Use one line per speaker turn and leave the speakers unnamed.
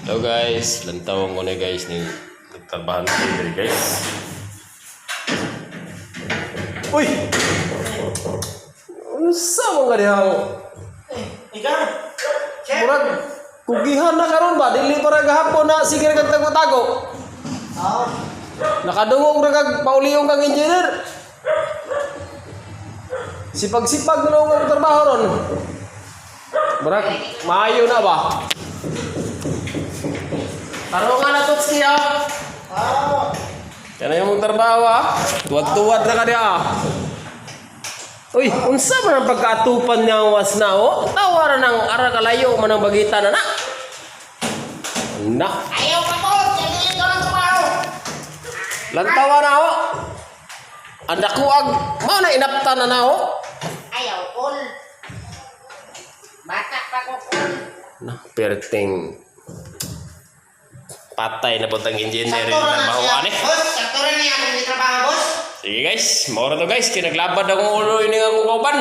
Hello guys, lantawang ko na guys ni nagtrabahan ko dito guys. Uy! Ano sa mga dihang?
Ikaw? Chef?
Murag, kugihan na karon ba? Dili para gahapon na sige kag tago-tago.
Oo.
Nakadungog na kag pauliyong kang engineer. Sipag-sipag na ang trabaho ron. Murag, maayo na ba? Tarungan na tots siya.
Oo.
Yan na yung trabaho ah. Tuwad-tuwad na ka niya ah. Uy, unsa man ang pagkaatupan niya ang was na oh? Tawaran ng ara kalayo man ang bagita na na. Na.
Ayaw ka po! Hindi ka lang trabaho!
Lantawa na oh. Ang dakuag, mao na inapta na na oh.
Ayaw, Paul. Bata pa ko, Paul.
Na, perting patay na puntang engineer
Sakto
yung
na
trabaho
siya.
ani.
Boss, sakto na niya akong trabaho, boss.
Sige guys, maura to guys, kinaglabad akong ulo ini nga kong kauban.